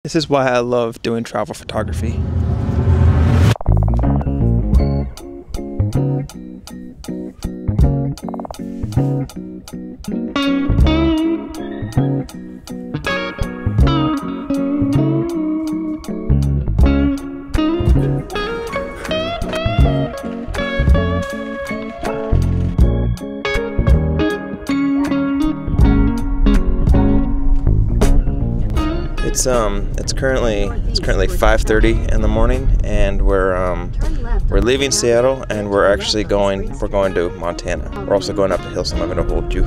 This is why I love doing travel photography. It's currently 5:30 in the morning, and we're leaving Seattle, and we're going to Montana. We're also going up a hill, so I'm not going to hold you.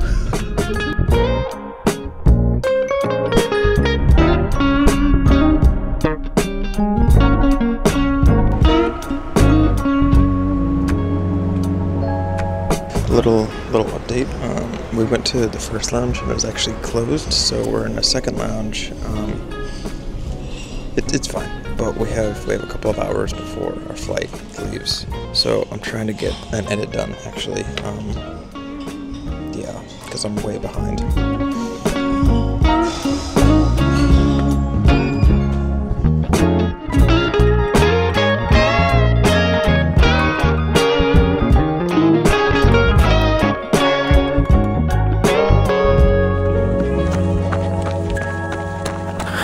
Little update. We went to the first lounge and it was actually closed, so we're in a second lounge. It's fine, but we have a couple of hours before our flight leaves, so I'm trying to get an edit done actually. Yeah, because I'm way behind.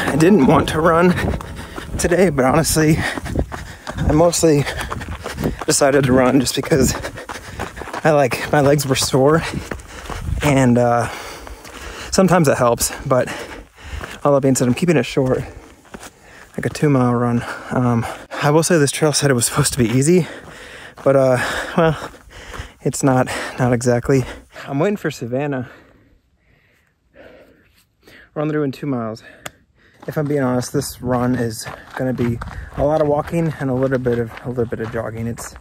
I didn't want to run today, but honestly, I mostly decided to run just because my legs were sore, and sometimes it helps, but all that being said, I'm keeping it short, like a 2-mile run. I will say this trail said it was supposed to be easy, but well, it's not exactly. I'm waiting for Savannah. We're only doing 2 miles. If I'm being honest, this run is going to be a lot of walking and a little bit of jogging. It's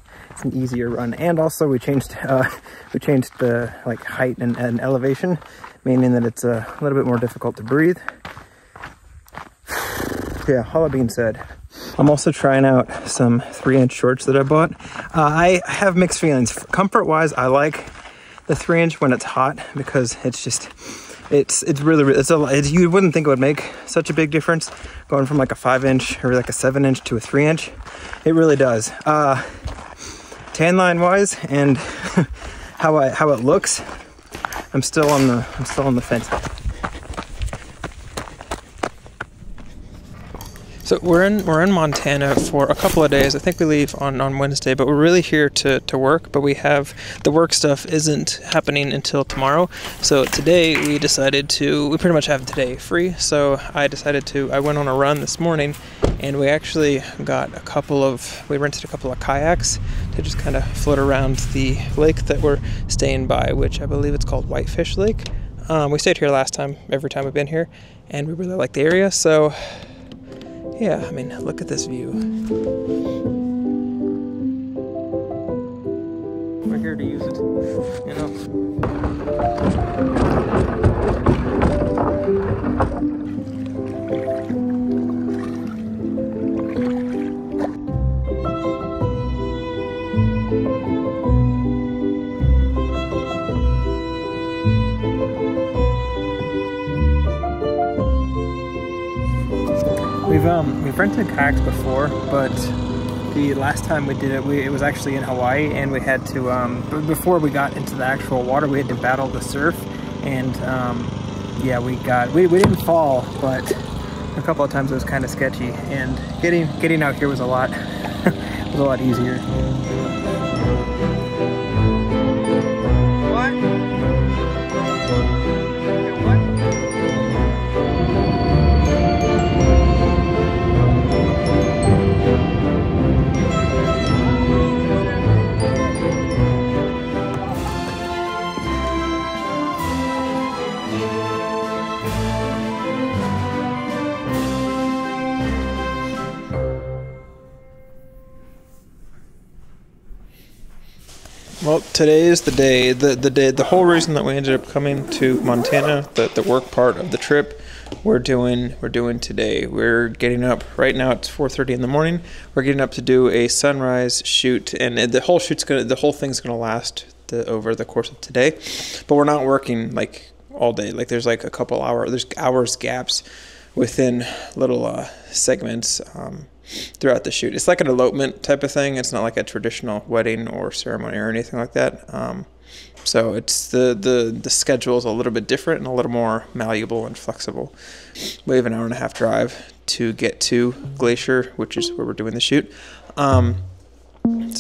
an easier run, and also we changed the height and elevation, meaning that it's a little bit more difficult to breathe. Yeah, all that being said, I'm also trying out some 3-inch shorts that I bought. I have mixed feelings. Comfort-wise, I like the 3-inch when it's hot because it's just. It's you wouldn't think it would make such a big difference going from like a 5-inch or like a 7-inch to a 3-inch. It really does. Tan line wise and how it looks, I'm still on the fence. So we're in Montana for a couple of days. I think we leave on Wednesday, but we're really here to work. But the work stuff isn't happening until tomorrow. So today we pretty much have today free. So I went on a run this morning, and we actually we rented a couple of kayaks to just kind of float around the lake that we're staying by, which I believe it's called Whitefish Lake. We stayed here last time, every time we've been here, and we really like the area. So yeah, I mean, look at this view. We're here to use it, you know. We've rented kayaks before, but the last time we did it, it was actually in Hawaii, and we had to, before we got into the actual water, we had to battle the surf, and yeah, we didn't fall, but a couple of times it was kind of sketchy, and getting out here was a lot, was a lot easier. Well, today is the day. The whole reason that we ended up coming to Montana, the work part of the trip, we're doing today. We're getting up right now. It's 4:30 in the morning. We're getting up to do a sunrise shoot, and the whole thing's gonna last over the course of today. But we're not working like all day. Like there's like a couple hours. There's hours gaps within little segments throughout the shoot. It's like an elopement type of thing. It's not like a traditional wedding or ceremony or anything like that. So it's the schedule is a little bit different and a little more malleable and flexible. We have an hour-and-a-half drive to get to Glacier, which is where we're doing the shoot. So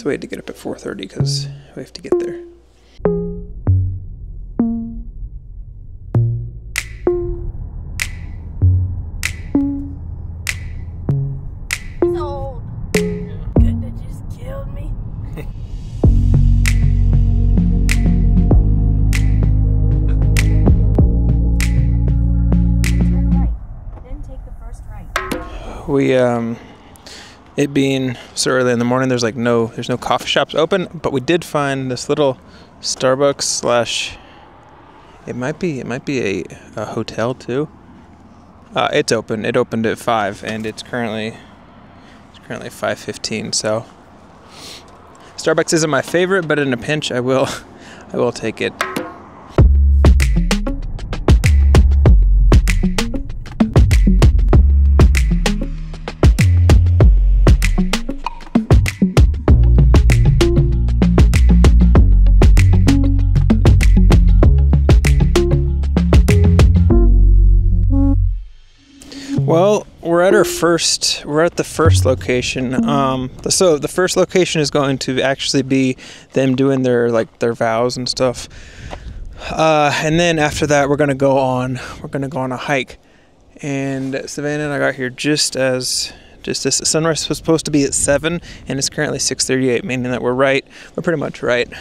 we had to get up at 4:30 because we have to get there. We, it being so early in the morning, there's no coffee shops open, but we did find this little Starbucks slash, it might be a hotel too. It's open. It opened at 5, and it's currently 5:15. So Starbucks isn't my favorite, but in a pinch, I will take it. Well, we're at the first location. So the first location is going to actually be them doing their vows and stuff. And then after that, we're gonna go on a hike. And Savannah and I got here just as the sunrise was supposed to be at 7, and it's currently 6:38, meaning that we're pretty much right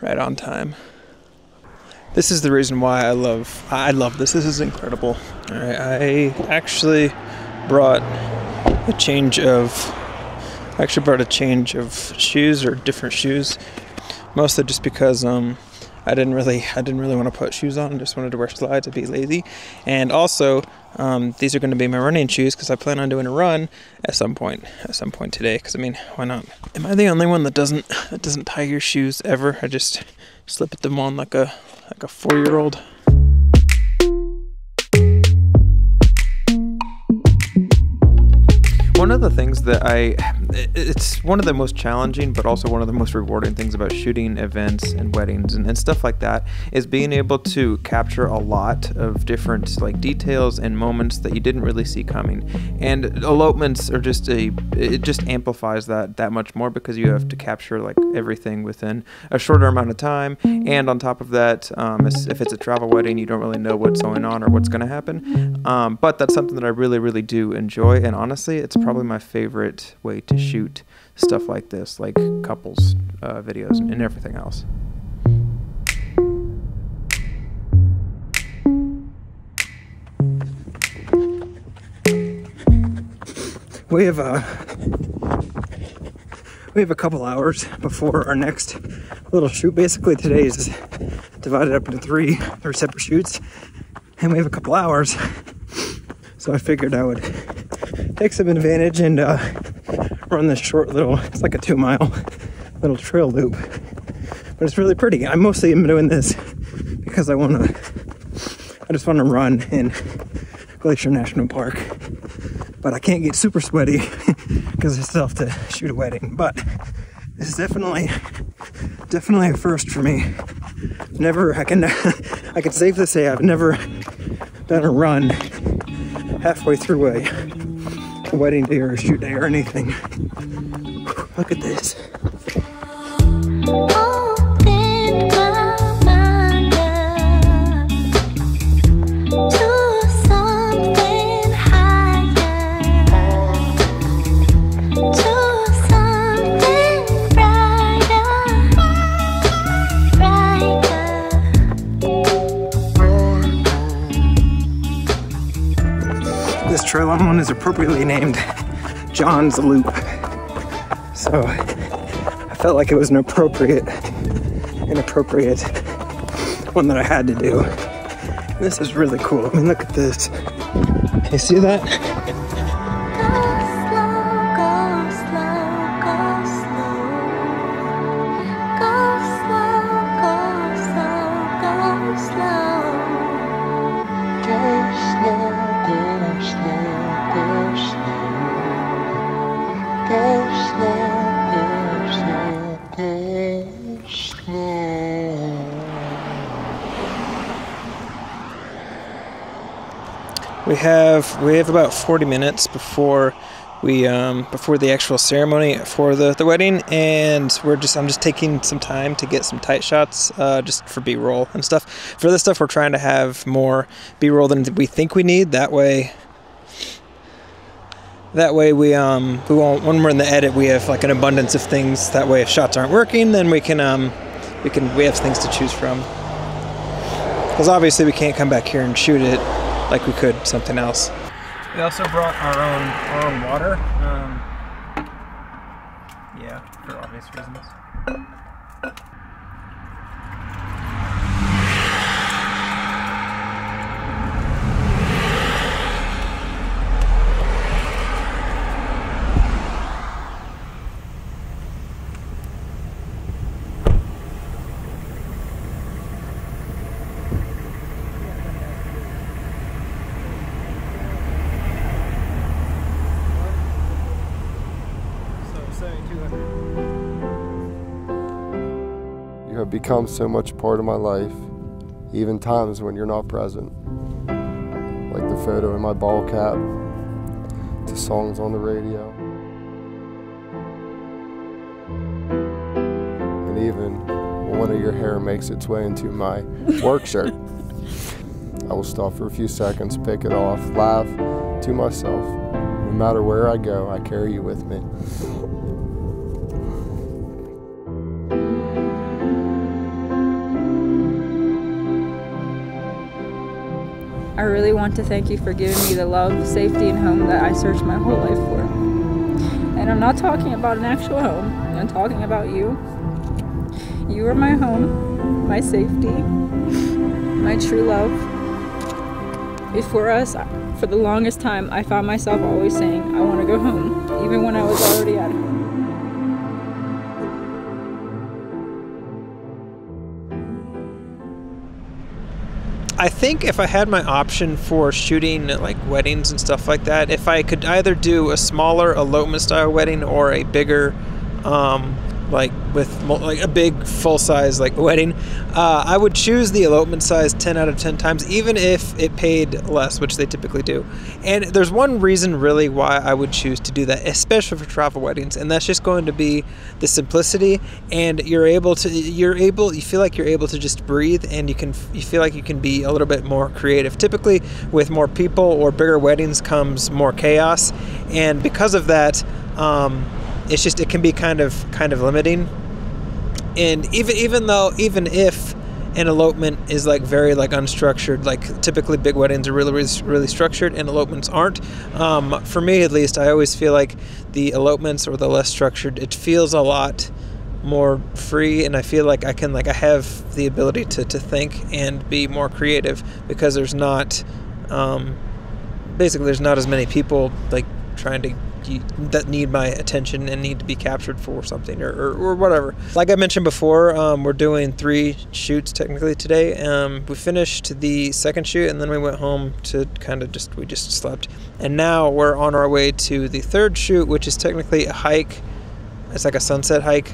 on time. This is the reason why I love this. This is incredible. All right, I actually brought a change of shoes, or different shoes, mostly just because I didn't really want to put shoes on. I just wanted to wear slides and be lazy. And also, these are going to be my running shoes because I plan on doing a run at some point today. Because I mean, why not? Am I the only one that doesn't tie your shoes ever? I just slip them on like a 4-year-old. One of the things that it's one of the most challenging, but also one of the most rewarding things about shooting events and weddings and stuff like that is being able to capture a lot of different details and moments that you didn't really see coming. And elopements are it just amplifies that much more because you have to capture everything within a shorter amount of time. And on top of that, if it's a travel wedding, you don't really know what's going on or what's going to happen. But that's something that I really, really do enjoy. And honestly, it's probably my favorite way to shoot stuff like this, like couples videos and everything else. We have a couple hours before our next little shoot. Basically, today is divided up into three separate shoots, and we have a couple hours. So I figured I would take some advantage and run this short little, it's like a 2-mile little trail loop. But it's really pretty. I mostly am doing this because I just want to run in Glacier National Park. But I can't get super sweaty because I still have to shoot a wedding. But this is definitely a first for me. I can safely say I've never done a run halfway through a wedding day or a shoot day or anything. Look at this. This trail I'm on is appropriately named John's Loop. So I felt like it was an appropriate one that I had to do. This is really cool. I mean, look at this. You see that? Go slow, We have about 40 minutes before before the actual ceremony for the wedding, and I'm just taking some time to get some tight shots just for B-roll and stuff. For this stuff, we're trying to have more B-roll than we think we need. That way we won't, when we're in the edit, we have like an abundance of things. That way, if shots aren't working, then we have things to choose from. Because obviously we can't come back here and shoot it like we could something else. We also brought our own water. Yeah, for obvious reasons. You have become so much part of my life, even times when you're not present. Like the photo in my ball cap, to songs on the radio. And even when one of your hair makes its way into my work shirt. I will stop for a few seconds, pick it off, laugh to myself. No matter where I go, I carry you with me. I really want to thank you for giving me the love, safety, and home that I searched my whole life for. And I'm not talking about an actual home, I'm talking about you. You are my home, my safety, my true love. Before us, for the longest time, I found myself always saying, I want to go home, even when I was already at home. I think if I had my option for shooting like weddings and stuff like that, if I could either do a smaller elopement style wedding or a bigger like a big full size like wedding, I would choose the elopement size 10 out of 10 times, even if it paid less, which they typically do. And there's one reason really why I would choose to do that, especially for travel weddings, and that's just going to be the simplicity. And you feel like you're able to just breathe, and you feel like you can be a little bit more creative. Typically with more people or bigger weddings comes more chaos, and because of that, it can be kind of limiting. And even if an elopement is like very like unstructured, like typically big weddings are really structured and elopements aren't. For me at least, I always feel like the elopements or the less structured, it feels a lot more free, and I feel like I have the ability to think and be more creative, because there's not there's not as many people like trying to that need my attention and need to be captured for something or whatever. Like I mentioned before, we're doing 3 shoots technically today. We finished the second shoot, and then we went home to we just slept. And now we're on our way to the third shoot, which is technically a hike. It's like a sunset hike.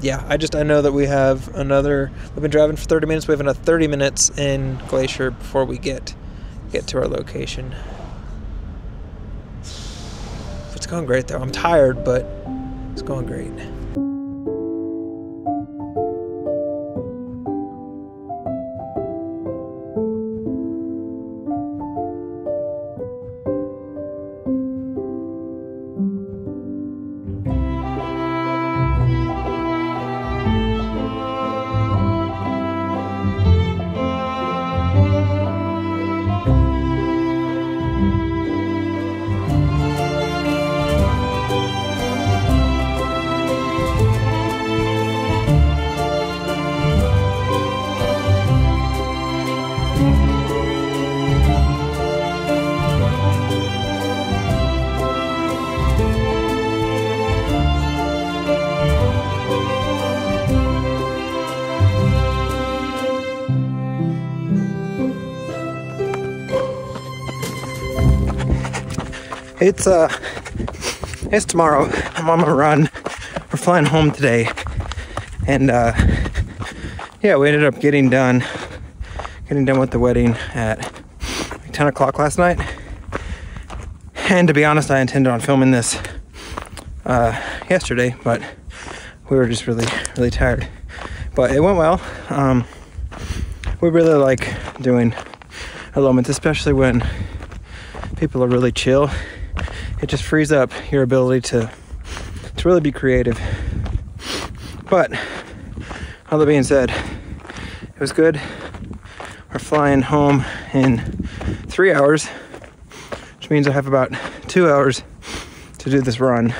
Yeah, I know that we've been driving for 30 minutes. We have another 30 minutes in Glacier before we get to our location. It's going great though. I'm tired, but it's going great. It's tomorrow. I'm on my run. We're flying home today. And yeah, we ended up getting done with the wedding at like 10 o'clock last night. And to be honest, I intended on filming this yesterday, but we were just really, really tired. But it went well. We really like doing elopements, especially when people are really chill. It just frees up your ability to really be creative. But all that being said, it was good. We're flying home in 3 hours, which means I have about 2 hours to do this run.